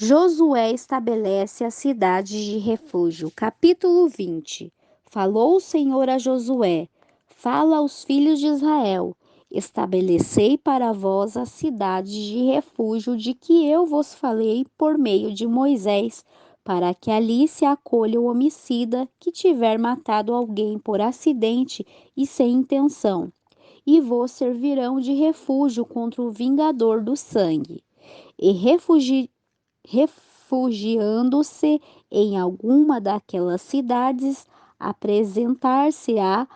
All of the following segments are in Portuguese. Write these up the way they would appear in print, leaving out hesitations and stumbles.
Josué estabelece a cidade de refúgio. Capítulo 20. Falou o Senhor a Josué: Fala aos filhos de Israel: Estabelecei para vós a cidade de refúgio de que eu vos falei por meio de Moisés, para que ali se acolha o homicida que tiver matado alguém por acidente e sem intenção, e vos servirão de refúgio contra o vingador do sangue. E refugiando-se em alguma daquelas cidades, apresentar-se à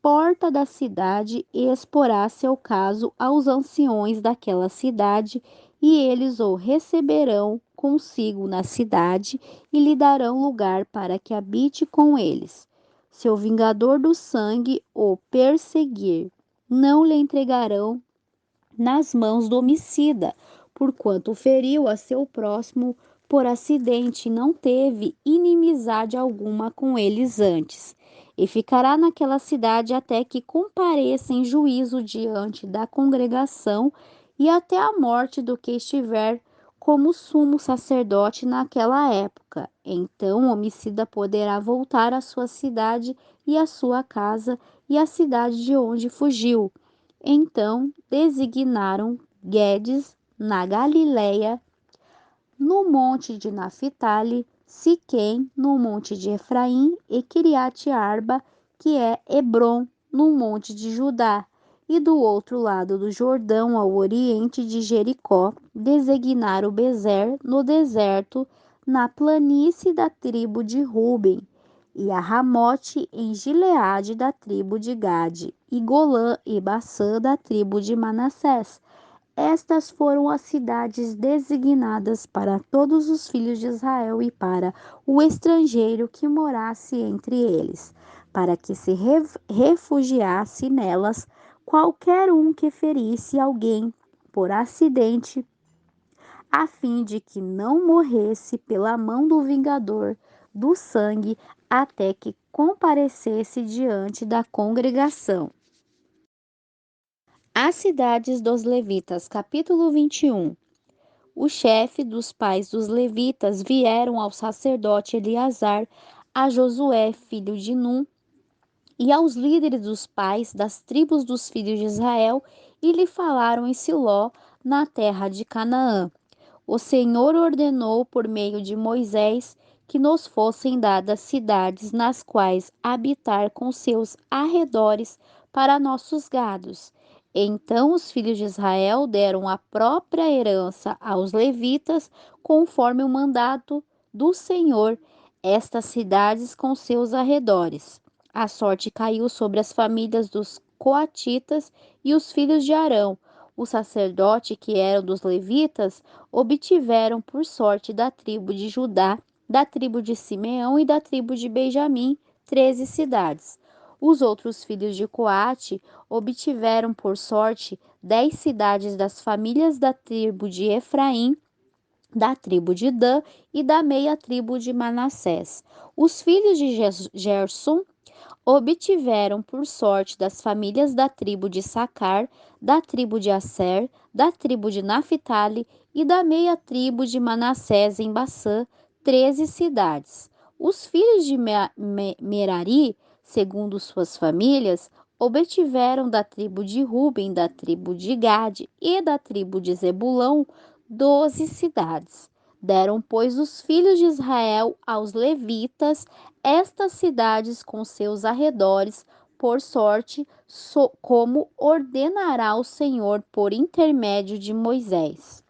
porta da cidade e exporá seu caso aos anciões daquela cidade, e eles o receberão consigo na cidade e lhe darão lugar para que habite com eles. Se o vingador do sangue o perseguir, não lhe entregarão nas mãos do homicida, porquanto feriu a seu próximo por acidente e não teve inimizade alguma com eles antes. E ficará naquela cidade até que compareça em juízo diante da congregação e até a morte do que estiver como sumo sacerdote naquela época. Então o homicida poderá voltar à sua cidade e à sua casa e à cidade de onde fugiu. Então designaram Guedes na Galileia, no monte de Naphtali, Siquém no monte de Efraim e Quiriate-Arba, que é Hebrom, no monte de Judá, e do outro lado do Jordão, ao oriente de Jericó, designaram Bezer no deserto, na planície da tribo de Ruben, e a Ramote em Gileade da tribo de Gade, e Golã e Bassã da tribo de Manassés. Estas foram as cidades designadas para todos os filhos de Israel e para o estrangeiro que morasse entre eles, para que se refugiasse nelas qualquer um que ferisse alguém por acidente, a fim de que não morresse pela mão do vingador do sangue até que comparecesse diante da congregação. As cidades dos levitas, capítulo 21. O chefe dos pais dos levitas vieram ao sacerdote Eleazar, a Josué, filho de Num, e aos líderes dos pais das tribos dos filhos de Israel, e lhe falaram em Siló, na terra de Canaã. O Senhor ordenou por meio de Moisés que nos fossem dadas cidades nas quais habitar com seus arredores para nossos gados. Então os filhos de Israel deram a própria herança aos levitas, conforme o mandato do Senhor, estas cidades com seus arredores. A sorte caiu sobre as famílias dos coatitas e os filhos de Arão, o sacerdote que eram dos levitas, obtiveram por sorte da tribo de Judá, da tribo de Simeão e da tribo de Benjamim 13 cidades. Os outros filhos de Coate obtiveram por sorte 10 cidades das famílias da tribo de Efraim, da tribo de Dan e da meia tribo de Manassés. Os filhos de Gerson obtiveram por sorte das famílias da tribo de Sacar, da tribo de Asser, da tribo de Naphtali e da meia tribo de Manassés em Bassã, 13 cidades. Os filhos de Merari, segundo suas famílias, obtiveram da tribo de Ruben, da tribo de Gade e da tribo de Zebulão 12 cidades. Deram, pois, os filhos de Israel aos levitas estas cidades com seus arredores, por sorte, como ordenará o Senhor por intermédio de Moisés.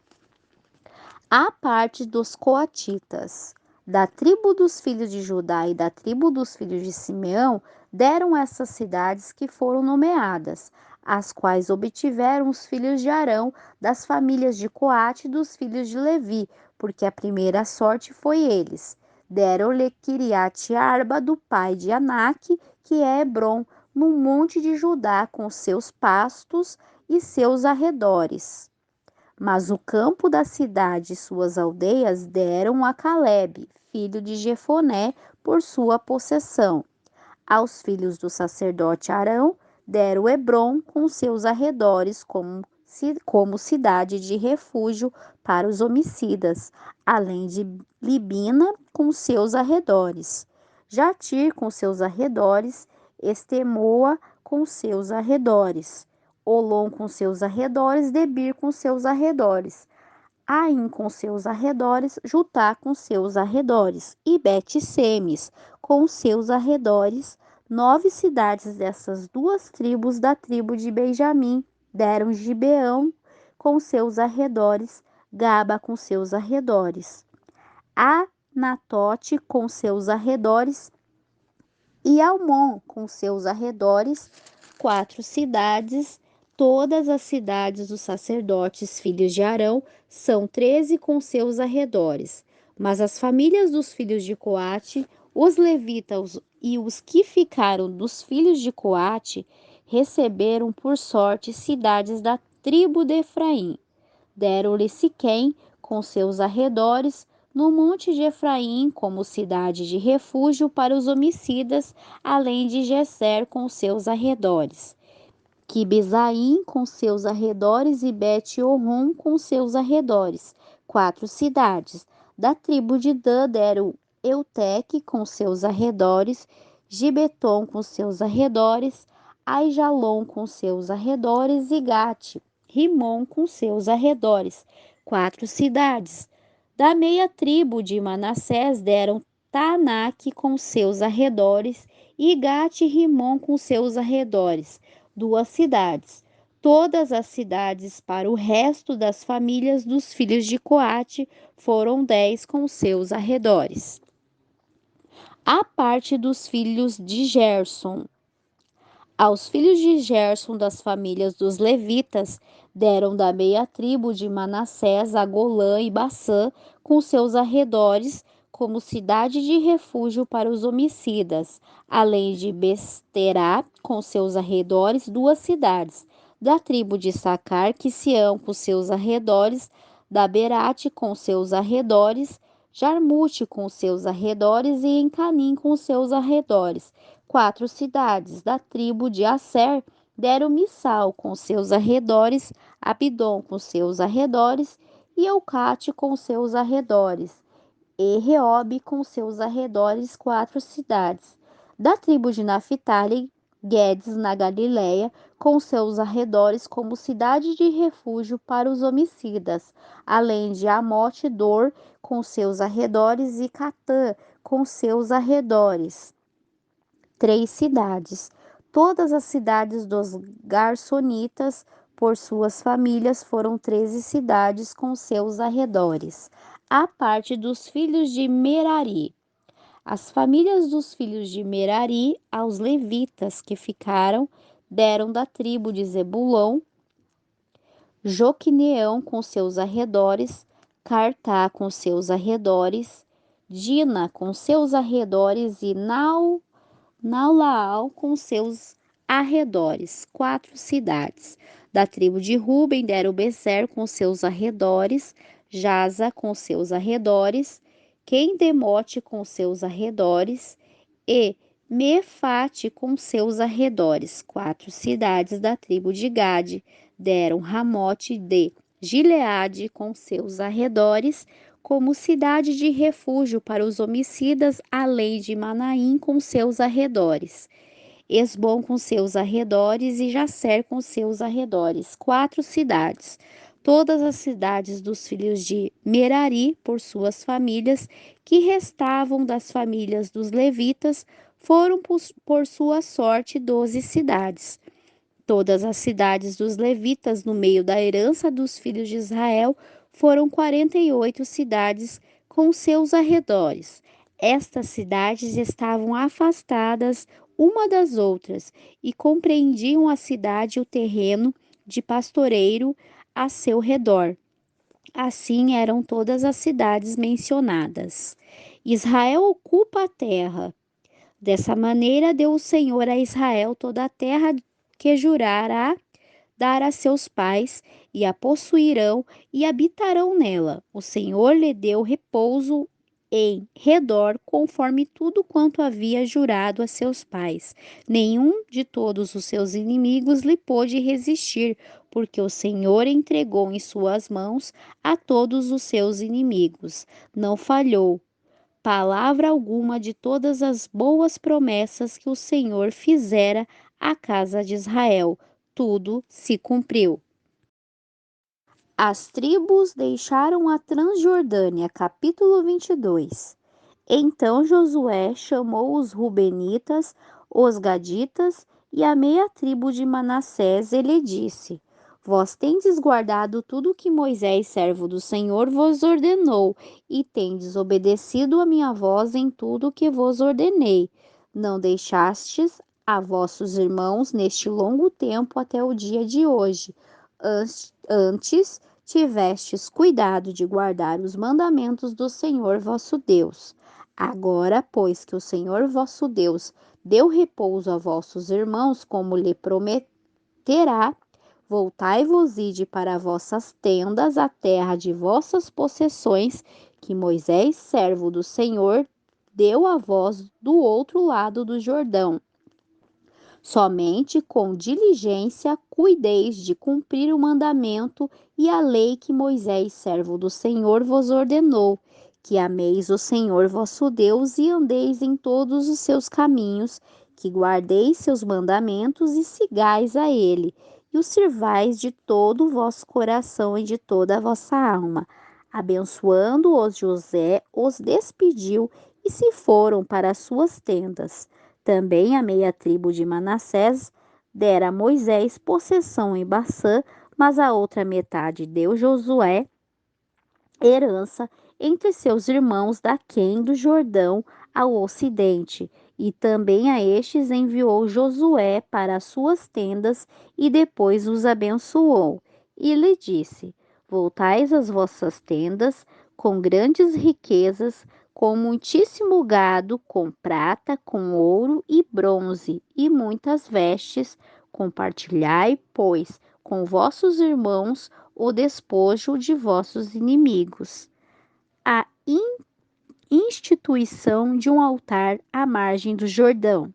A parte dos coatitas, da tribo dos filhos de Judá e da tribo dos filhos de Simeão, deram essas cidades que foram nomeadas, as quais obtiveram os filhos de Arão, das famílias de Coate e dos filhos de Levi, porque a primeira sorte foi eles. Deram-lhe Quiriate-Arba do pai de Anak, que é Hebrom, no monte de Judá, com seus pastos e seus arredores. Mas o campo da cidade e suas aldeias deram a Calebe, filho de Jefoné, por sua possessão. Aos filhos do sacerdote Arão deram Hebrom com seus arredores como como cidade de refúgio para os homicidas, além de Libina com seus arredores, Jatir com seus arredores, Estemoa com seus arredores, Olom com seus arredores, Debir com seus arredores, Aim com seus arredores, Jutá com seus arredores e Bet-Semes com seus arredores. 9 cidades dessas duas tribos da tribo de Benjamim deram Gibeão com seus arredores, Gaba com seus arredores, Anatote com seus arredores e Almon com seus arredores, 4 cidades. Todas as cidades dos sacerdotes filhos de Arão são 13 com seus arredores. Mas as famílias dos filhos de Coate, os levitas e os que ficaram dos filhos de Coate, receberam por sorte cidades da tribo de Efraim. Deram-lhe Siquém com seus arredores, no monte de Efraim, como cidade de refúgio para os homicidas, além de Geser com seus arredores. Quibezaim com seus arredores e Bet-Horrom com seus arredores, 4 cidades. Da tribo de Dan deram Euteque com seus arredores, Gibeton com seus arredores, Aijalon com seus arredores e Gate, Rimon com seus arredores, 4 cidades. Da meia tribo de Manassés deram Tanaque com seus arredores e Gate-Rimon com seus arredores, 2 cidades. Todas as cidades para o resto das famílias dos filhos de Coate foram 10 com seus arredores. A parte dos filhos de Gerson. Aos filhos de Gerson das famílias dos levitas deram da meia tribo de Manassés a Golã e Bassã com seus arredores como cidade de refúgio para os homicidas, além de Besterá com seus arredores, 2 cidades. Da tribo de Sacar, Quissião com seus arredores, Daberate com seus arredores, Jarmute com seus arredores e Encanim com seus arredores, 4 cidades. Da tribo de Asser deram Missal com seus arredores, Abidom com seus arredores e Eucate com seus arredores, e Reobe com seus arredores, 4 cidades. Da tribo de Naphtali, Guedes na Galileia com seus arredores como cidade de refúgio para os homicidas, além de Amote Dor com seus arredores e Catã com seus arredores, 3 cidades. Todas as cidades dos Garsonitas, por suas famílias, foram 13 cidades com seus arredores. A parte dos filhos de Merari. As famílias dos filhos de Merari, aos levitas que ficaram, deram da tribo de Zebulão, Joquineão com seus arredores, Cartá com seus arredores, Dina com seus arredores e Naulaal com seus arredores, 4 cidades. Da tribo de Ruben deram Bezer com seus arredores, Jaza com seus arredores, Quendemote com seus arredores e Mefate com seus arredores, 4 cidades. Da tribo de Gade deram Ramote de Gileade com seus arredores, como cidade de refúgio para os homicidas, além de Manaim com seus arredores, Esbom com seus arredores e Jacer com seus arredores, 4 cidades. Todas as cidades dos filhos de Merari, por suas famílias, que restavam das famílias dos levitas, foram por sua sorte 12 cidades. Todas as cidades dos levitas no meio da herança dos filhos de Israel foram 48 cidades com seus arredores. Estas cidades estavam afastadas uma das outras e compreendiam a cidade e o terreno de pastoreiro a seu redor. Assim eram todas as cidades mencionadas. Israel ocupa a terra. Dessa maneira deu o Senhor a Israel toda a terra que jurara dar a seus pais, e a possuirão e habitarão nela. O Senhor lhe deu repouso em redor, conforme tudo quanto havia jurado a seus pais. Nenhum de todos os seus inimigos lhe pôde resistir, porque o Senhor entregou em suas mãos a todos os seus inimigos. Não falhou palavra alguma de todas as boas promessas que o Senhor fizera à casa de Israel. Tudo se cumpriu. As tribos deixaram a Transjordânia, capítulo 22. Então Josué chamou os Rubenitas, os Gaditas e a meia tribo de Manassés, e lhe disse: Vós tendes guardado tudo o que Moisés, servo do Senhor, vos ordenou, e tendes obedecido a minha voz em tudo o que vos ordenei. Não deixastes a vossos irmãos neste longo tempo até o dia de hoje. Antes tivestes cuidado de guardar os mandamentos do Senhor vosso Deus. Agora, pois que o Senhor vosso Deus deu repouso a vossos irmãos, como lhe prometerá, voltai-vos ide para vossas tendas, a terra de vossas possessões, que Moisés, servo do Senhor, deu a vós do outro lado do Jordão. Somente com diligência cuideis de cumprir o mandamento e a lei que Moisés, servo do Senhor, vos ordenou, que ameis o Senhor vosso Deus e andeis em todos os seus caminhos, que guardeis seus mandamentos e sigais a ele, e o sirvais de todo o vosso coração e de toda a vossa alma. Abençoando-os, José os despediu e se foram para as suas tendas. Também a meia tribo de Manassés dera a Moisés possessão em Baçã, mas a outra metade deu Josué herança entre seus irmãos daquém do Jordão ao ocidente. E também a estes enviou Josué para as suas tendas e depois os abençoou. E lhe disse: Voltais às vossas tendas com grandes riquezas, com muitíssimo gado, com prata, com ouro e bronze, e muitas vestes. Compartilhai, pois, com vossos irmãos o despojo de vossos inimigos. A instituição de um altar à margem do Jordão.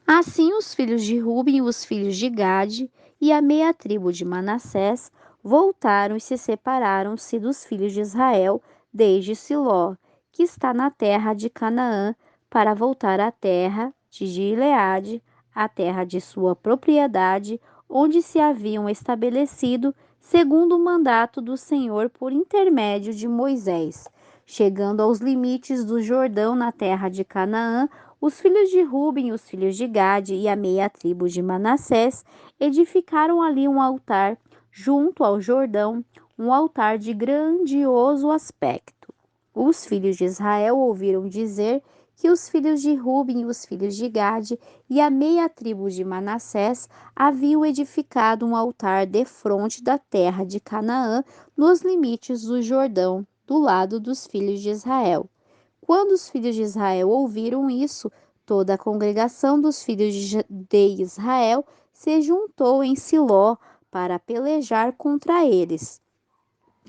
Assim os filhos de Ruben e os filhos de Gade e a meia tribo de Manassés voltaram e se separaram-se dos filhos de Israel desde Siló, que está na terra de Canaã, para voltar à terra de Gileade, a terra de sua propriedade, onde se haviam estabelecido, segundo o mandato do Senhor por intermédio de Moisés. Chegando aos limites do Jordão na terra de Canaã, os filhos de Ruben, os filhos de Gade e a meia tribo de Manassés edificaram ali um altar junto ao Jordão, um altar de grandioso aspecto. Os filhos de Israel ouviram dizer que os filhos de Ruben, os filhos de Gade e a meia tribo de Manassés haviam edificado um altar defronte da terra de Canaã, nos limites do Jordão, do lado dos filhos de Israel. Quando os filhos de Israel ouviram isso, toda a congregação dos filhos de Israel se juntou em Siló para pelejar contra eles.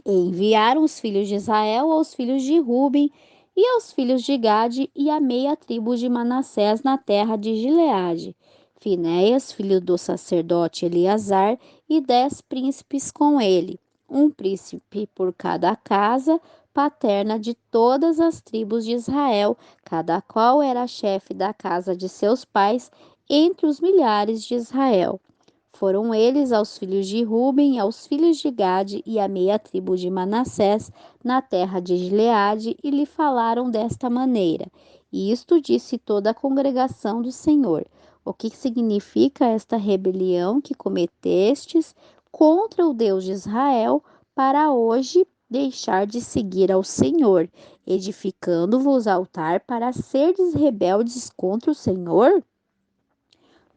E enviaram os filhos de Israel aos filhos de Ruben e aos filhos de Gade e a meia tribo de Manassés na terra de Gileade. Finéias, filho do sacerdote Eleazar, e 10 príncipes com ele, um príncipe por cada casa paterna de todas as tribos de Israel, cada qual era chefe da casa de seus pais entre os milhares de Israel. Foram eles aos filhos de Ruben, aos filhos de Gade e à meia tribo de Manassés, na terra de Gileade, e lhe falaram desta maneira. E isto disse toda a congregação do Senhor. O que significa esta rebelião que cometestes contra o Deus de Israel, para hoje deixar de seguir ao Senhor, edificando-vos altar para serdes rebeldes contra o Senhor?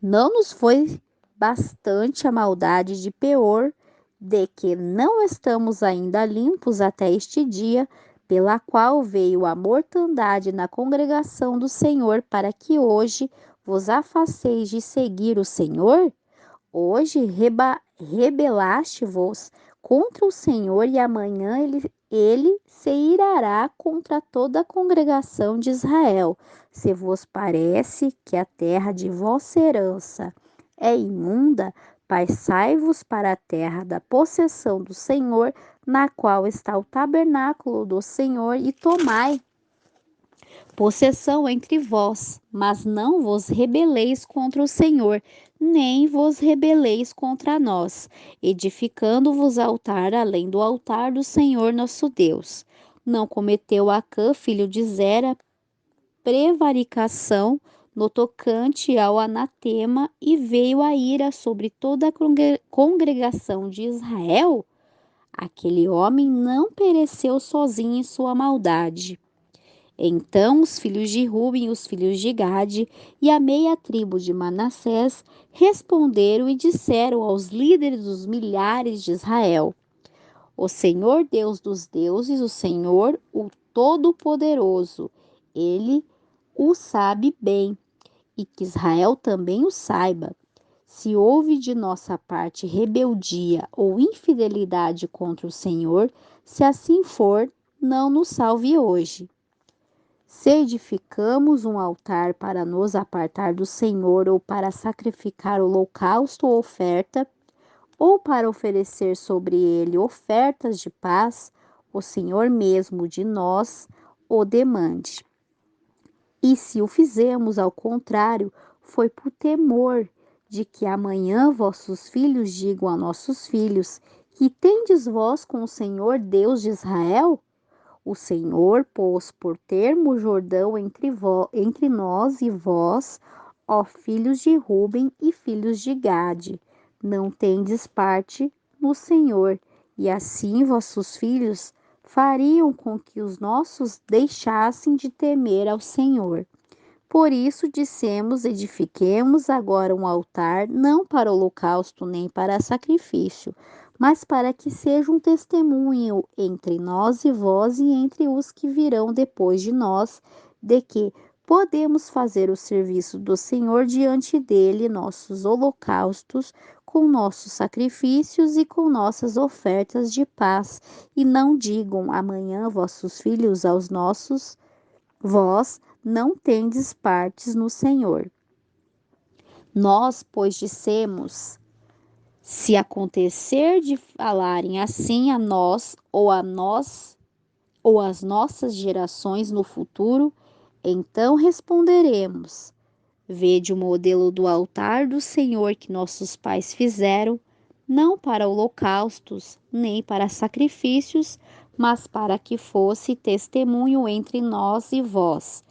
Não nos foi bastante a maldade de Peor, de que não estamos ainda limpos até este dia, pela qual veio a mortandade na congregação do Senhor, para que hoje vos afaceis de seguir o Senhor? Hoje rebelaste-vos contra o Senhor, e amanhã ele se irará contra toda a congregação de Israel. Se vos parece que a terra de vossa herança é imunda, passai-vos para a terra da possessão do Senhor, na qual está o tabernáculo do Senhor, e tomai possessão entre vós, mas não vos rebeleis contra o Senhor, nem vos rebeleis contra nós, edificando-vos altar além do altar do Senhor nosso Deus. Não cometeu Acã, filho de Zera, prevaricação no tocante ao anatema, e veio a ira sobre toda a congregação de Israel? Aquele homem não pereceu sozinho em sua maldade. Então os filhos de Ruben e os filhos de Gade e a meia tribo de Manassés responderam e disseram aos líderes dos milhares de Israel: O Senhor Deus dos deuses, o Senhor, o Todo-Poderoso, ele o sabe bem, e que Israel também o saiba. Se houve de nossa parte rebeldia ou infidelidade contra o Senhor, se assim for, não nos salve hoje. Se edificamos um altar para nos apartar do Senhor, ou para sacrificar holocausto ou oferta, ou para oferecer sobre ele ofertas de paz, o Senhor mesmo de nós o demande. E se o fizemos ao contrário, foi por temor de que amanhã vossos filhos digam a nossos filhos: Que tendes vós com o Senhor Deus de Israel? O Senhor pôs por termo o Jordão entre nós e vós, ó filhos de Ruben e filhos de Gade. Não tendes parte no Senhor, e assim vossos filhos fariam com que os nossos deixassem de temer ao Senhor. Por isso dissemos: edifiquemos agora um altar, não para holocausto nem para sacrifício, mas para que seja um testemunho entre nós e vós, e entre os que virão depois de nós, de que podemos fazer o serviço do Senhor diante dele, nossos holocaustos, com nossos sacrifícios e com nossas ofertas de paz. E não digam amanhã vossos filhos aos nossos: Vós não tendes partes no Senhor. Nós, pois, dissemos: se acontecer de falarem assim a nós ou às nossas gerações no futuro, então responderemos: vede o modelo do altar do Senhor que nossos pais fizeram, não para holocaustos, nem para sacrifícios, mas para que fosse testemunho entre nós e vós.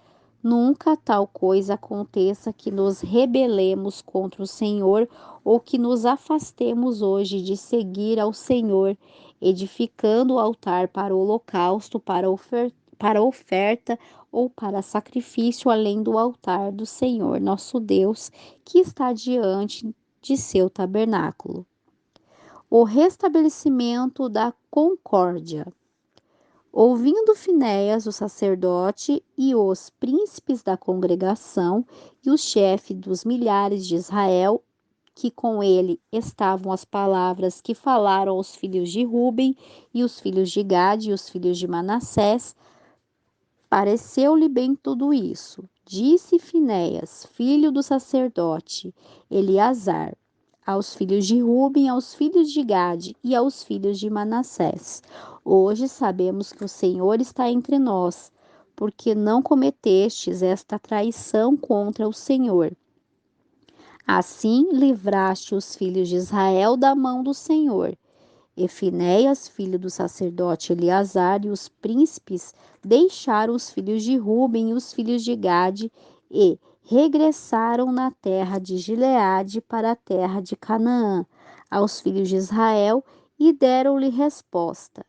Nunca tal coisa aconteça que nos rebelemos contra o Senhor, ou que nos afastemos hoje de seguir ao Senhor, edificando o altar para o holocausto, para oferta ou para sacrifício além do altar do Senhor nosso Deus, que está diante de seu tabernáculo. O restabelecimento da concórdia. Ouvindo Finéias, o sacerdote, e os príncipes da congregação, e o chefe dos milhares de Israel, que com ele estavam, as palavras que falaram aos filhos de Ruben, e os filhos de Gade, e os filhos de Manassés, pareceu-lhe bem tudo isso. Disse Finéias, filho do sacerdote Eleazar, aos filhos de Ruben, aos filhos de Gade e aos filhos de Manassés: Hoje sabemos que o Senhor está entre nós, porque não cometestes esta traição contra o Senhor. Assim livraste os filhos de Israel da mão do Senhor. E Finéias, filho do sacerdote Eleazar, e os príncipes deixaram os filhos de Ruben e os filhos de Gade e regressaram na terra de Gileade para a terra de Canaã, aos filhos de Israel, e deram-lhe resposta.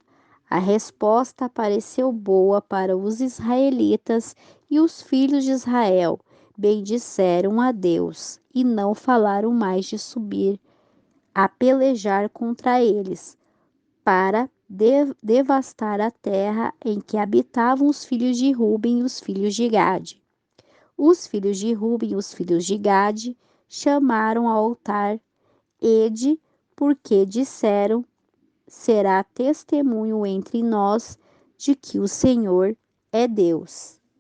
A resposta pareceu boa para os israelitas, e os filhos de Israel bendisseram a Deus, e não falaram mais de subir a pelejar contra eles, para devastar a terra em que habitavam os filhos de Ruben e os filhos de Gade. Os filhos de Ruben e os filhos de Gade chamaram ao altar Ede, porque disseram: será testemunho entre nós de que o Senhor é Deus.